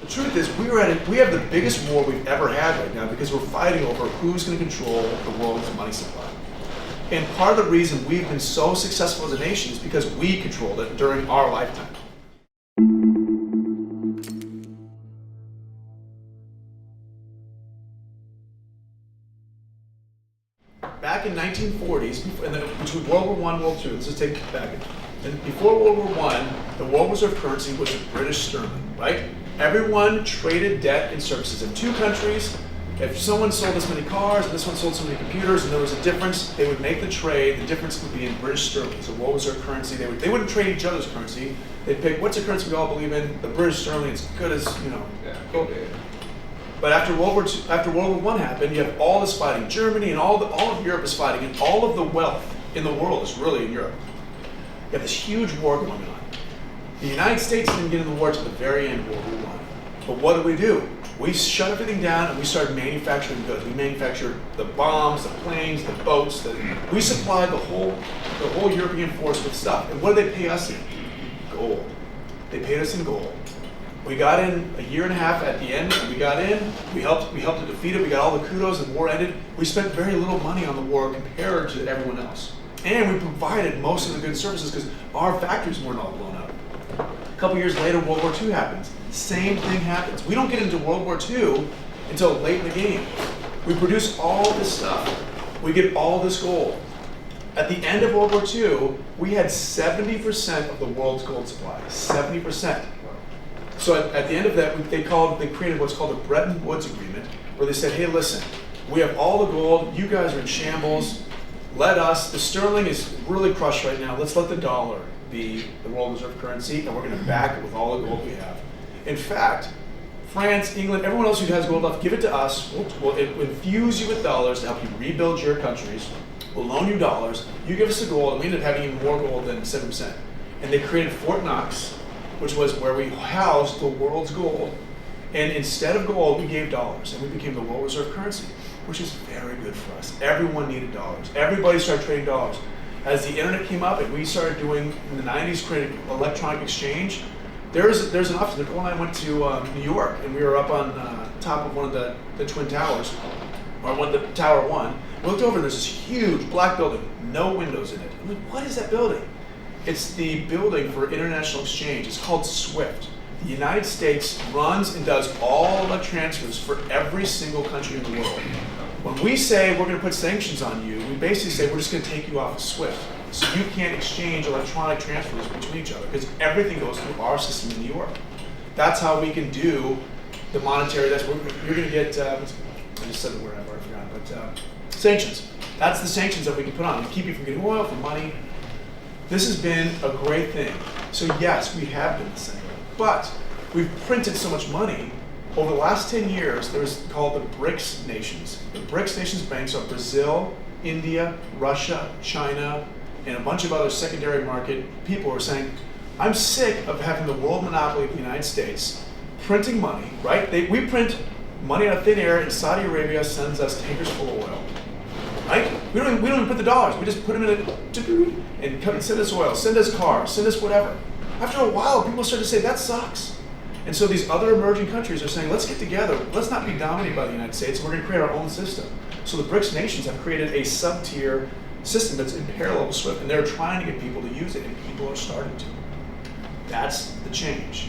The truth is, we have the biggest war we've ever had right now because we're fighting over who's going to control the world's money supply. And part of the reason we've been so successful as a nation is because we controlled it during our lifetime. Back in 1940s, between World War I and World II, let's just take it back. And before World War I, the world reserve currency was the British sterling, right? Everyone traded debt and services in two countries. If someone sold this many cars and this one sold so many computers and there was a difference, they would make the trade. The difference would be in British sterling. So what was their currency? They wouldn't trade each other's currency. They'd pick, what's the currency we all believe in? The British sterling is good as, you know. Yeah. But after World War I happened, you have all this fighting. Germany and all of Europe is fighting, and all of the wealth in the world is really in Europe. You have this huge war going on. The United States didn't get in the war until the very end of World War I. But what did? We shut everything down and we started manufacturing goods. We manufactured the bombs, the planes, the boats. We supplied the whole European force with stuff. And what did they pay us in? Gold. They paid us in gold. We got in a year and a half at the end. We got in. We helped to defeat it. We got all the kudos. The war ended. We spent very little money on the war compared to everyone else. And we provided most of the good services because our factories weren't all blown up. A couple years later, World War II happens. Same thing happens. We don't get into World War II until late in the game. We produce all this stuff. We get all this gold. At the end of World War II, we had 70% of the world's gold supply. 70%. So at the end of that, they created what's called the Bretton Woods Agreement, where they said, hey, listen, we have all the gold. You guys are in shambles. The sterling is really crushed right now. Let's let the dollar be the world reserve currency, and we're going to back it with all the gold we have. In fact, France, England, everyone else who has gold left, give it to us. We'll infuse you with dollars to help you rebuild your countries. We'll loan you dollars. You give us the gold, and we ended up having even more gold than 7%. And they created Fort Knox, which was where we housed the world's gold. And instead of gold, we gave dollars, and we became the world reserve currency, which is very good for us. Everyone needed dollars. Everybody started trading dollars. As the internet came up and we started doing, in the 90s, creating electronic exchange, there's an option. Nicole and I went to New York, and we were up on top of one of the Twin Towers, or the Tower 1. We looked over, and there's this huge black building, no windows in it. I'm like, what is that building? It's the building for international exchange. It's called SWIFT. The United States runs and does all the transfers for every single country in the world. When we say we're going to put sanctions on you, we basically say we're just going to take you off of SWIFT. So you can't exchange electronic transfers between each other because everything goes through our system in New York. That's how we can do the monetary. You're going to get, I just said the word, I've already forgotten, but sanctions. That's the sanctions that we can put on to keep you from getting oil, from money. This has been a great thing. So yes, we have been the same. But we've printed so much money. Over the last 10 years, there's called the BRICS Nations. The BRICS Nations Banks are Brazil, India, Russia, China, and a bunch of other secondary market people are saying, I'm sick of having the world monopoly of the United States printing money, right? We print money out of thin air, and Saudi Arabia sends us tankers full of oil, right? We don't even put the dollars. We just put them in and come and send us oil, send us cars, send us whatever. After a while, people start to say, that sucks. And so these other emerging countries are saying, let's get together. Let's not be dominated by the United States. We're going to create our own system. So the BRICS nations have created a sub-tier system that's in parallel with SWIFT, and they're trying to get people to use it, and people are starting to. That's the change.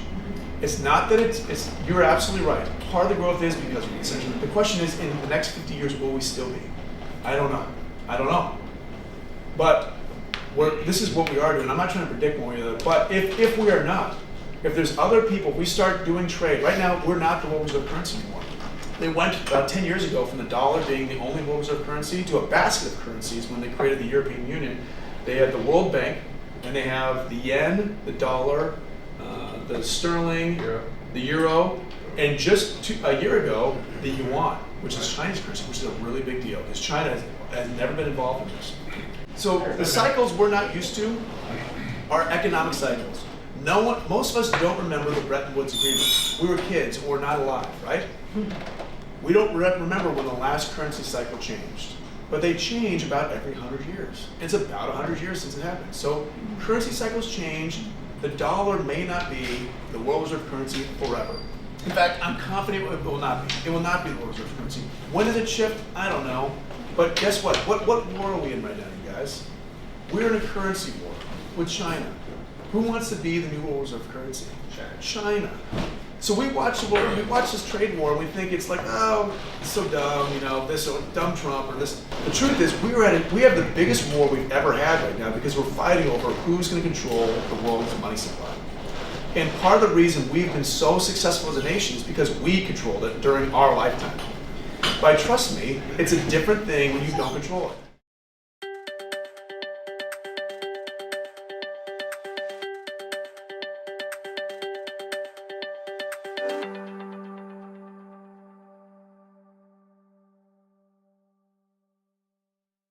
It's not that you're absolutely right. Part of the growth is because of the sanctions. The question is, in the next 50 years, will we still be? I don't know. But this is what we are doing. I'm not trying to predict one way or the other, but if we are not, if there's other people, we start doing trade. Right now, we're not the world reserve currency anymore. They went about 10 years ago from the dollar being the only world reserve currency to a basket of currencies when they created the European Union. They had the World Bank, and they have the yen, the dollar, the sterling, the euro, and just a year ago, the yuan, which is China's currency, which is a really big deal because China has never been involved in this. So the cycles we're not used to are economic cycles. Most of us don't remember the Bretton Woods Agreement. We were kids or not alive, right? We don't remember when the last currency cycle changed. But they change about every 100 years. It's about 100 years since it happened. So currency cycles change. The dollar may not be the world reserve currency forever. In fact, I'm confident it will not be. It will not be the world reserve currency. When does it shift? I don't know. But guess what? What war are we in right now, you guys? We're in a currency war with China. Who wants to be the new world reserve currency? China. So we watch this trade war, and we think it's like, oh, it's so dumb, you know, this so dumb Trump or this. The truth is, we have the biggest war we've ever had right now because we're fighting over who's going to control the world's money supply. And part of the reason we've been so successful as a nation is because we controlled it during our lifetime. But trust me, it's a different thing when you don't control it.